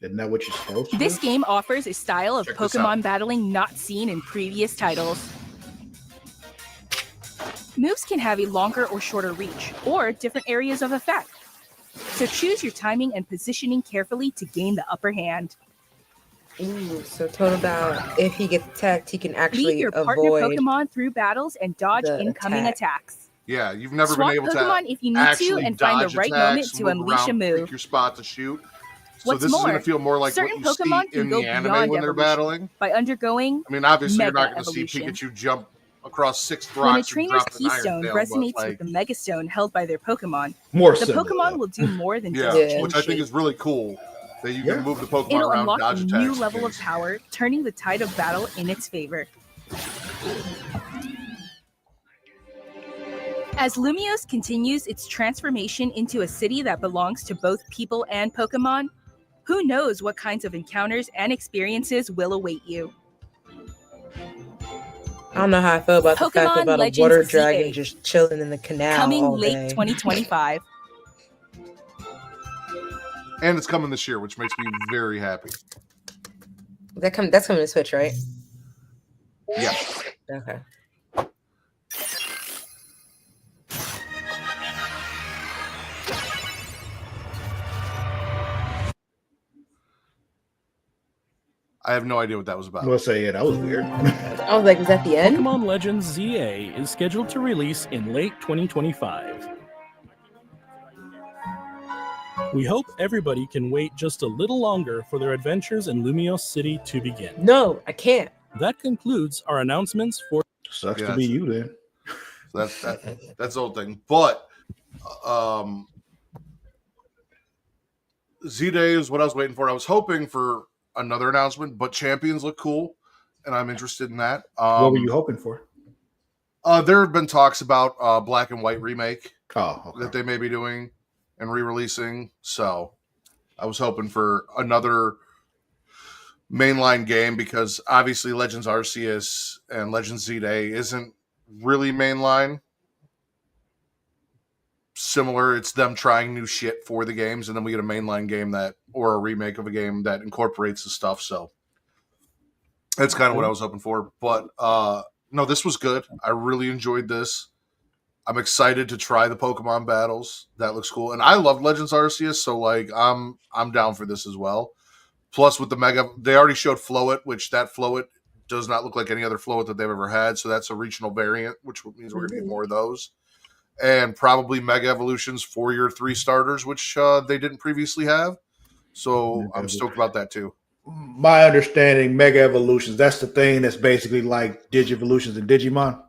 Isn't that what you're supposed to This do? game offers a style of Check this out. Pokemon battling not seen in previous titles. Moves can have a longer or shorter reach, or different areas of effect. So choose your timing and positioning carefully to gain the upper hand. Ooh, so Totodile, if he gets attacked, he can Lead actually your partner avoid. Pokemon through battles and dodge the incoming attack. attacks. Yeah, you've never Swap been able Pokemon to if you need to actually and find the dodge right attacks, moment to move unleash a around, move. pick your spot to shoot. So What's this is more, going to feel more like certain what you Pokemon see can in go the anime beyond when they're evolution battling. by undergoing I mean, obviously you're not Mega going to see Evolution. Pikachu jump across 6 When a rocks and trainer's drop an keystone Iron Tail, resonates but with the Mega Stone held by their Pokemon, More the similar. Pokemon though. will do more than yeah, just change which I think shape. is really cool that you Yeah. can move the Pokemon It'll around, unlock dodge a attacks. new and level of things. power, turning the tide of battle in its favor. As Lumiose continues its transformation into a city that belongs to both people and Pokemon, who knows what kinds of encounters and experiences will await you. I don't know how I feel about the fact Pokemon about Legends a water ZA. dragon just chilling in the canal Coming all late day. 2025. And it's coming this year, which makes me very happy. That's coming to Switch, right? Yeah. Okay. I have no idea what that was about. We'll say, yeah, that was weird. I was like, is that the end? Pokemon Legends ZA is scheduled to release in late 2025. We hope everybody can wait just a little longer for their adventures in Lumiose City to begin. No, I can't. That concludes our announcements for Sucks Yeah, to be that's- you then. That's the old thing. But Z-Day is what I was waiting for. I was hoping for another announcement, but Champions look cool, and I'm interested in that. What were you hoping for? There have been talks about Black and White remake Oh, okay. that they may be doing and re-releasing. So I was hoping for another mainline game because obviously Legends Arceus and Legends Z-Day isn't really mainline. Similar, it's them trying new shit for the games, and then we get a mainline game that, or a remake of a game that incorporates the stuff. So that's kind of what I was hoping for. But no, this was good. I really enjoyed this. I'm excited to try the Pokemon battles. That looks cool, and I love Legends Arceus, so like I'm down for this as well. Plus, with the Mega, they already showed Floet, which that Floet does not look like any other Floet that they've ever had. So that's a regional variant, which means we're gonna get more of those. And probably Mega Evolutions for your 3 starters, which they didn't previously have. So I'm stoked about that too. My understanding, Mega Evolutions, that's the thing that's basically like Digivolutions and Digimon.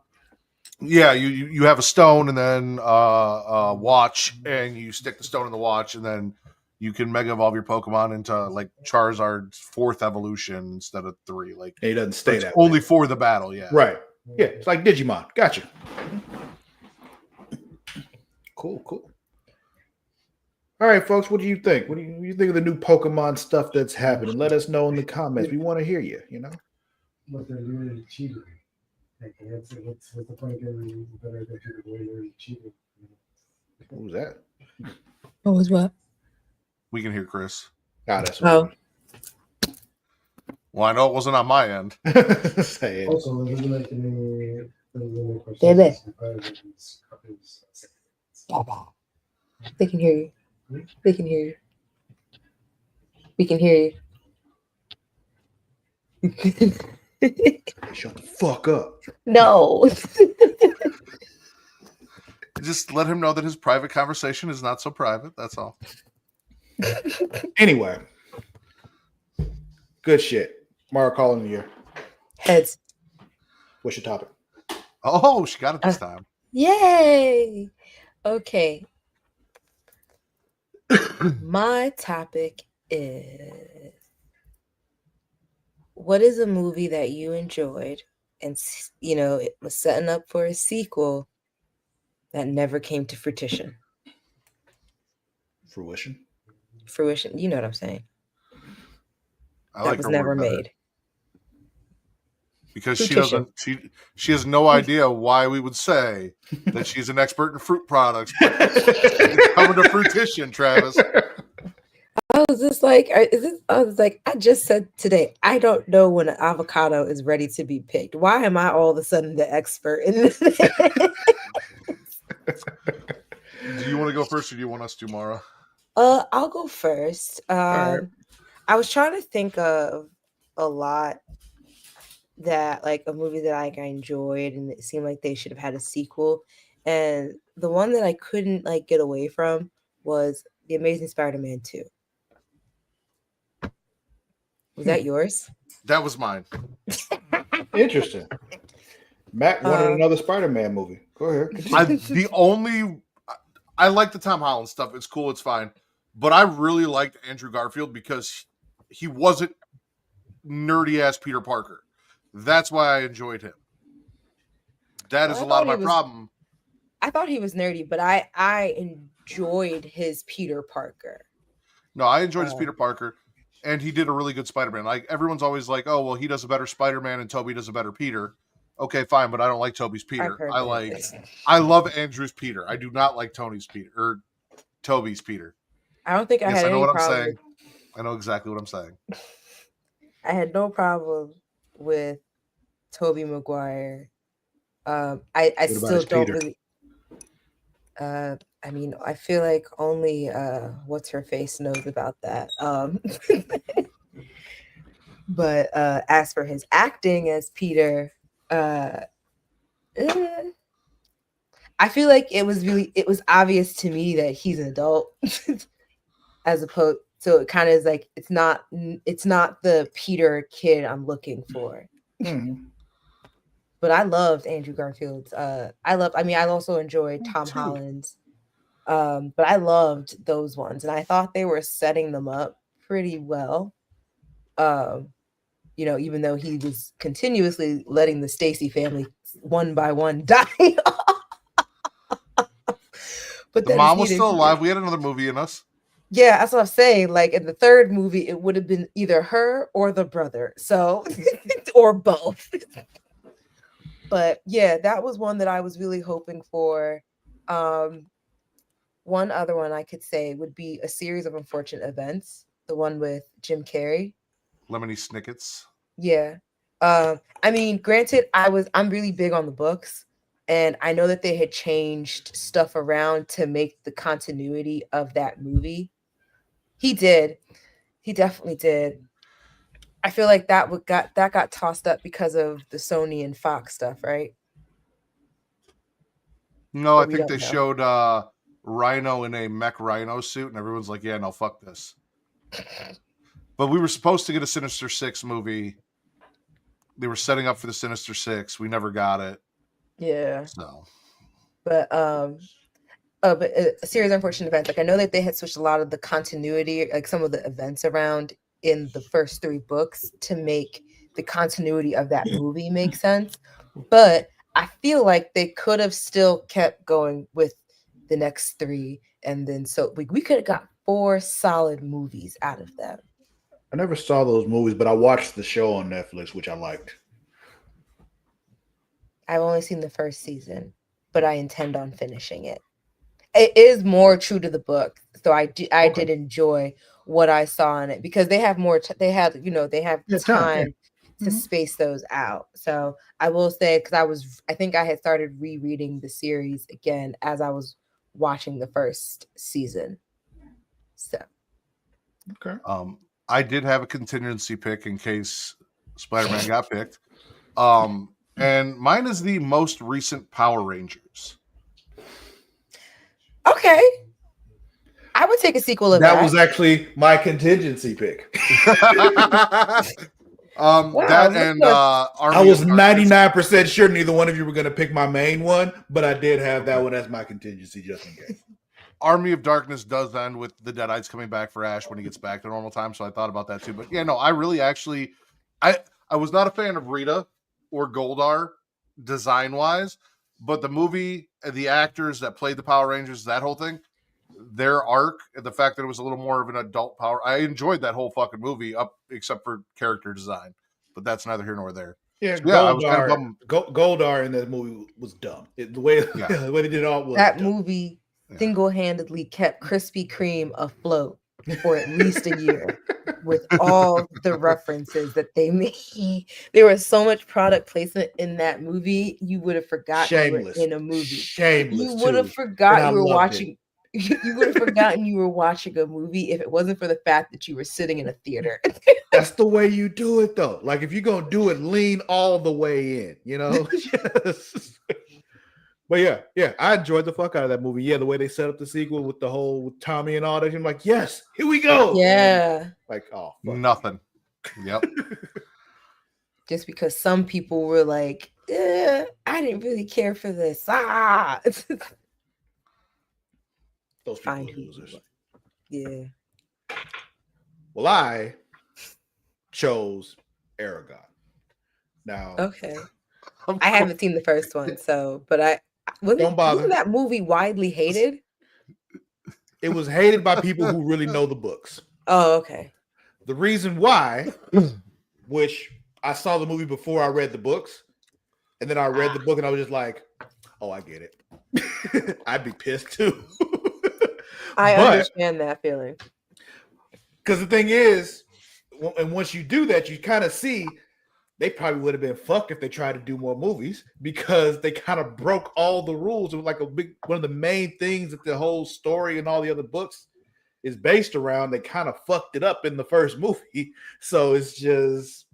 Yeah, you have a stone and then a watch, and you stick the stone in the watch, and then you can Mega Evolve your Pokemon into like Charizard's 4th evolution instead of 3. Like It doesn't stay it's that only way. for the battle. Yeah. Right. Yeah. It's like Digimon. Gotcha. Cool. All right, folks. What do you think? What do you think of the new Pokemon stuff that's happening? Let us know in the comments. We want to hear you. But they're really cheating. Like, what's the point of getting better than people the way they're cheating? What was that? What was what? We can hear Chris. God, that's Oh. Well, I know it wasn't on my end. Say it. Also, there wasn't like any Baby. questions. They can hear you. They can hear you. We can hear you. Shut the fuck up. No. Just let him know that his private conversation is not so private. That's all. Anyway, good shit. Mara calling the year. Heads. What's your topic? Oh, she got it this time. Yay. Okay. My topic is, what is a movie that you enjoyed and it was setting up for a sequel that never came to fruition? Fruition. You know what I'm saying? I That like was her never word better. made. Because she Fruition. doesn't. She has no idea why we would say that she's an expert in fruit products. But it's coming to fruition, Travis. I was just like, I just said today, I don't know when an avocado is ready to be picked. Why am I all of a sudden the expert in this? Do you want to go first, or do you want us to, Mara? I'll go first. right. I was trying to think of a lot that, like, a movie that I enjoyed, and it seemed like they should have had a sequel. And the one that I couldn't get away from was The Amazing Spider-Man 2. Was that yours? That was mine. Interesting. Matt wanted another Spider-Man movie. Go ahead. I like the Tom Holland stuff. It's cool. It's fine. But I really liked Andrew Garfield because he wasn't nerdy ass Peter Parker. That's why I enjoyed him. That is a lot of my problem. I thought he was nerdy, but I enjoyed his Peter Parker. No, I enjoyed his Peter Parker, and he did a really good Spider-Man. Like, everyone's always like, oh, well, he does a better Spider-Man and Toby does a better Peter. Okay, fine, but I don't like Toby's Peter. I love Andrew's Peter. I do not like Tony's Peter or Toby's Peter. I don't think I had any problem. I know exactly what I'm saying. I had no problem with Tobey Maguire. I still don't Peter? really. I mean, I feel like only what's her face knows about that. But as for his acting as Peter, I feel like it was obvious to me that he's an adult, as opposed. So it kind of is like it's not the Peter kid I'm looking for. Mm-hmm. But I loved Andrew Garfield's. I also enjoyed Tom Holland's. But I loved those ones, and I thought they were setting them up pretty well. Even though he was continuously letting the Stacy family one by one die. But the mom was still alive. We had another movie in us. Yeah, that's what I'm saying. Like in the third movie, it would have been either her or the brother. So, or both. But yeah, that was one that I was really hoping for. One other one I could say would be A Series of Unfortunate Events, the one with Jim Carrey. Lemony Snicket's. Yeah. Granted, I'm really big on the books, and I know that they had changed stuff around to make the continuity of that movie. He did. He definitely did. I feel like that got tossed up because of the Sony and Fox stuff, right? No, I think they showed Rhino in a mech Rhino suit, and everyone's like, yeah, no, fuck this. But we were supposed to get a Sinister Six movie. They were setting up for the Sinister Six. We never got it. Yeah. So. But of a series of unfortunate events. Like I know that they had switched a lot of the continuity, like some of the events around in the first 3 books to make the continuity of that movie make sense. But I feel like they could have still kept going with the next 3, and then so we could have got 4 solid movies out of them. I never saw those movies, but I watched the show on Netflix, which I liked. I've only seen the first season, but I intend on finishing it. It is more true to the book, so I did enjoy what I saw in it because they have more. They have time to space those out. So I will say because I think I had started rereading the series again as I was watching the first season. So okay. I did have a contingency pick in case Spider-Man got picked. And mine is the most recent Power Rangers. Okay. I would take a sequel of that. That was actually my contingency pick. That and I was 99% sure neither one of you were going to pick my main one, but I did have that one as my contingency just in case. Army of Darkness does end with the Deadites coming back for Ash when he gets back to normal time, so I thought about that too. But yeah, no, I really actually I was not a fan of Rita or Goldar design-wise, but the movie, the actors that played the Power Rangers, that whole thing, their arc, and the fact that it was a little more of an adult power, I enjoyed that whole fucking movie, except for character design. But that's neither here nor there. Yeah, so, yeah, I was kind of bummed. Goldar in that movie was dumb. The way they did it all was that dumb. Movie single-handedly kept Krispy Kreme afloat for at least a year with all the references that they made. There was so much product placement in that movie. You would have forgotten you were in a movie. Shameless. You would have forgotten you were watching. You would have forgotten you were watching a movie if it wasn't for the fact that you were sitting in a theater. That's the way you do it, though. Like if you're gonna do it, lean all the way in. You know. Yes. But yeah, I enjoyed the fuck out of that movie. Yeah, the way they set up the sequel with the whole with Tommy and all that. I'm like, yes, here we go. Yeah. And like, oh, fuck. Nothing. Yep. Just because some people were like, I didn't really care for this. Those people are losers. Yeah. Well, I chose Aragon. Now, okay. I haven't seen the first one, but wasn't that movie widely hated? It was hated by people who really know the books. Oh, okay. The reason why, which I saw the movie before I read the books, and then I read the book and I was just like, oh, I get it. I'd be pissed too. I understand that feeling. Because the thing is, and once you do that, you kind of see they probably would have been fucked if they tried to do more movies because they kind of broke all the rules. It was like one of the main things that the whole story and all the other books is based around. They kind of fucked it up in the first movie. So it's just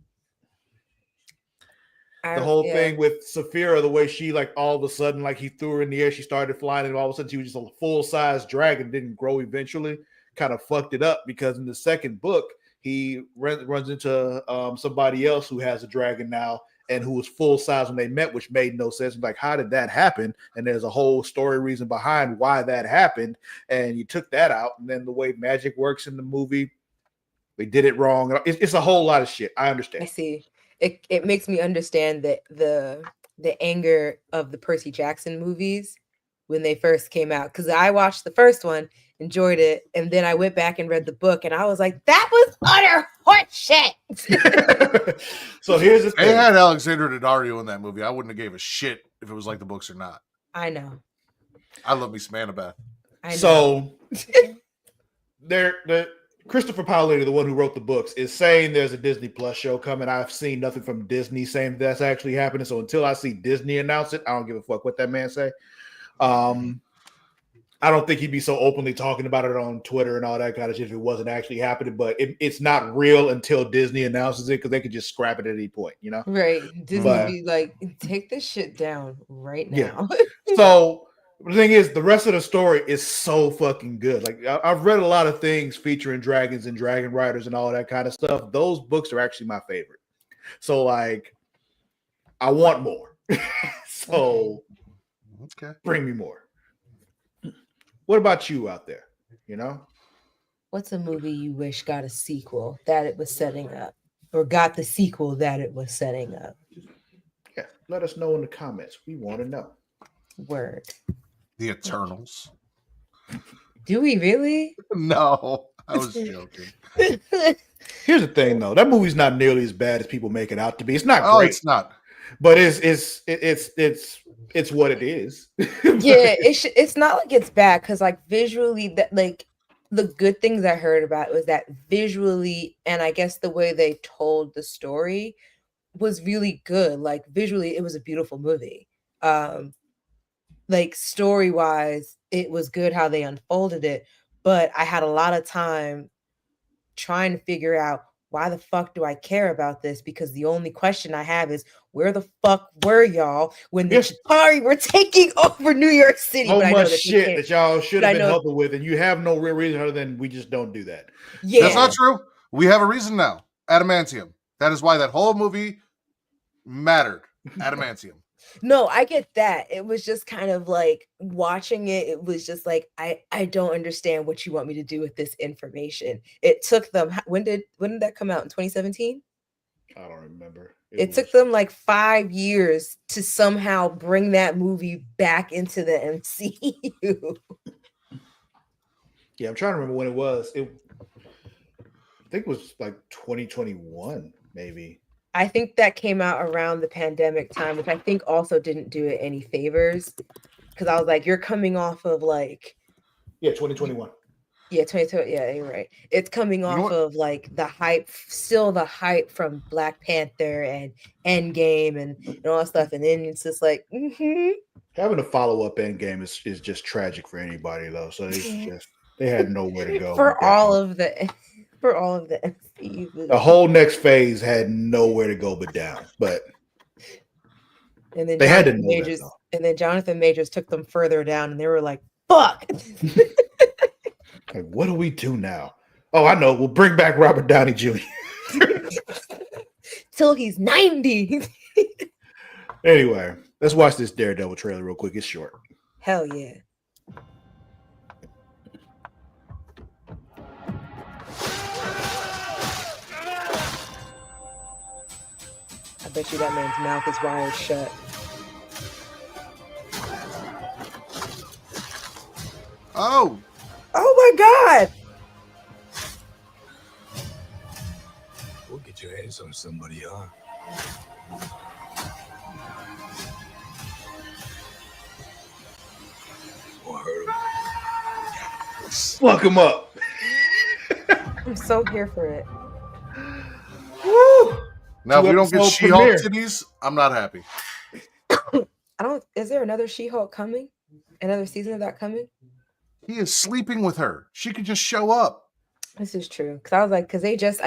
the whole thing with Saphira, the way she like all of a sudden, like he threw her in the air, she started flying, and all of a sudden she was just a full-size dragon, didn't grow eventually, kind of fucked it up because in the second book, he runs into somebody else who has a dragon now and who was full size when they met, which made no sense. Like, how did that happen? And there's a whole story reason behind why that happened. And you took that out. And then the way magic works in the movie, they did it wrong. It's a whole lot of shit. I understand. I see. It makes me understand that the anger of the Percy Jackson movies when they first came out. Because I watched the first one, enjoyed it, and then I went back and read the book, and I was like, that was utter horseshit. So here's the thing. They had Alexander Daddario in that movie. I wouldn't have gave a shit if it was like the books or not. I know. I love me some Annabeth. So the Christopher Paolini, the one who wrote the books, is saying there's a Disney Plus show coming. I've seen nothing from Disney saying that's actually happening. So until I see Disney announce it, I don't give a fuck what that man say. I don't think he'd be so openly talking about it on Twitter and all that kind of shit if it wasn't actually happening. But it's not real until Disney announces it because they could just scrap it at any point, you know? Right. Disney be like, take this shit down right now. Yeah. So the thing is, the rest of the story is so fucking good. Like I've read a lot of things featuring dragons and dragon riders and all that kind of stuff. Those books are actually my favorite. So like, I want more. So okay, bring me more. What about you out there? You know, What's a movie you wish got a sequel that it was setting up, or got the sequel that it was setting up? yeah. Let us know in the comments. We want to know. Word. The Eternals. Do we really? No, I was joking. Here's the thing, though. That movie's not nearly as bad as people make it out to be. It's not Oh, great, it's not. but it's what it is. Yeah, it's not like it's bad because like visually that like the good things I heard about was that visually and I guess the way they told the story was really good. Like visually, it was a beautiful movie. Like story wise, it was good how they unfolded it, but I had a lot of time trying to figure out why the fuck do I care about this? Because the only question I have is where the fuck were y'all when the Chitauri were taking over New York City? So But I know much that shit that y'all should but I have been know- helping with, and you have no real reason other than we just don't do that. Yeah, That's not true. We have a reason now. Adamantium. That is why that whole movie mattered. Adamantium. No, I get that. It was just kind of like watching it. It was just like I don't understand what you want me to do with this information. It took them. When did that come out in 2017? I don't remember. It took them like 5 years to somehow bring that movie back into the MCU. Yeah, I'm trying to remember when it was. I think it was like 2021, maybe. I think that came out around the pandemic time, which I think also didn't do it any favors. Because I was like, you're coming off of like, Yeah, 2021. yeah, 2020. Yeah, you're right. It's coming know off what? of like the hype, still the hype from Black Panther and Endgame and all that stuff. And then it's just like, Having a follow-up Endgame is just tragic for anybody, though. So they had nowhere to go for all of the MCU. The whole next phase had nowhere to go but down. But And then they had to Jonathan know Majors, that, and then Jonathan Majors took them further down, and they were like, "Fuck." like, what do we do now? Oh, I know. We'll bring back Robert Downey Jr. Till he's 90. Anyway, let's watch this Daredevil trailer real quick. It's short. Hell yeah. I bet you that man's mouth is wired shut. Oh, Oh my god! We'll get your hands on somebody, huh? Or hurt him. Fuck him up. I'm so here for it. Woo! now if we don't get Two-episode She-Hulk premiere. titties, I'm not happy. Is there another She-Hulk coming? Another season of that coming? He is sleeping with her. She could just show up. This is true. Because I was like, I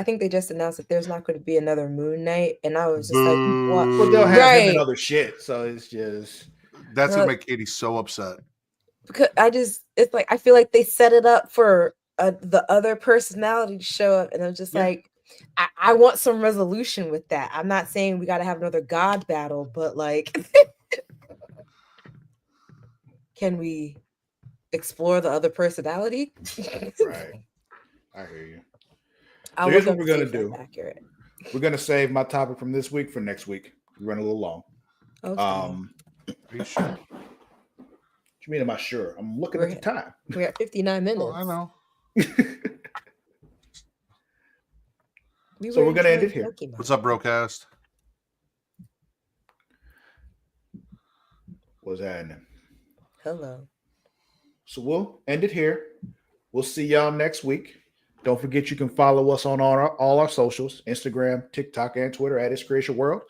think they just announced that there's not going to be another Moon Knight. And I was just like, what? Well, they'll have him Right. in other shit. So it's just That's gonna make Katie so upset. Because it's like, I feel like they set it up for the other personality to show up. And I'm just like, I want some resolution with that. I'm not saying we got to have another God battle, but like, can we explore the other personality? right. I hear you. I'll here's look what up we're to gonna see if do. that's accurate. We're gonna save my topic from this week for next week. We run a little long. Okay. Are you sure? What you mean? Am I sure? I'm looking at the time. We're at 59 minutes. Oh, I know. So we're gonna end it here. What's up, Brocast? What's happening? Hello. So we'll end it here. We'll see y'all next week. Don't forget you can follow us on all our socials, Instagram, TikTok, and Twitter at It's Creatia World.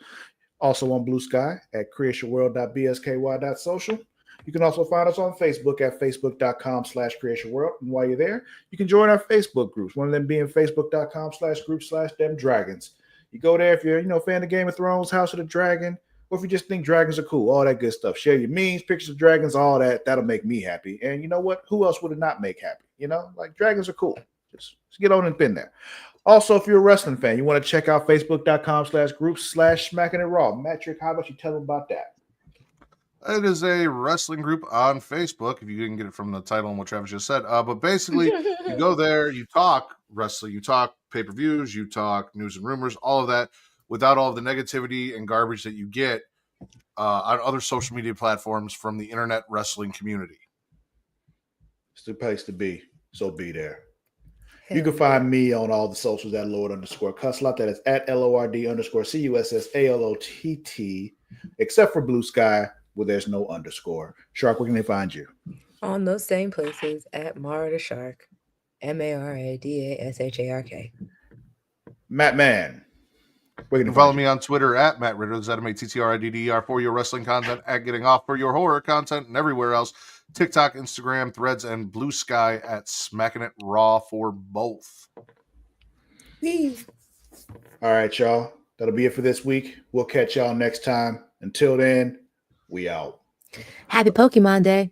Also on Blue Sky at creatiaworld.bsky.social. You can also find us on Facebook at facebook.com/Creatia World. And while you're there, you can join our Facebook groups, one of them being facebook.com/group/demdragons. You go there if you're, a fan of Game of Thrones, House of the Dragon, or if you just think dragons are cool, all that good stuff. Share your memes, pictures of dragons, all that. That'll make me happy. And you know what? Who else would it not make happy? Like dragons are cool. Just get on and pin there. Also, if you're a wrestling fan, you want to check out facebook.com/groups/smacking it raw. Metric, how about you tell them about that? It is a wrestling group on Facebook, if you didn't get it from the title and what Travis just said. But basically, you go there, you talk wrestling, you talk pay-per-views, you talk news and rumors, all of that, without all of the negativity and garbage that you get on other social media platforms from the internet wrestling community. It's the place to be, so be there. You can find me on all the socials at Lord_Cusslott. That is at LORD_CUSSALOTT, except for Blue Sky, where there's no underscore. Shark, where can they find you? On those same places at Mara the Shark, MARADASHARK. Matt Man, where You can can follow you? me on Twitter at Matt Riddler, that's MATTRIDDER, for your wrestling content, at Getting Off for your horror content, and everywhere else. TikTok, Instagram, Threads, and Blue Sky at Smacking It Raw for both. All right, y'all. That'll be it for this week. We'll catch y'all next time. Until then, we out. Happy Pokemon Day.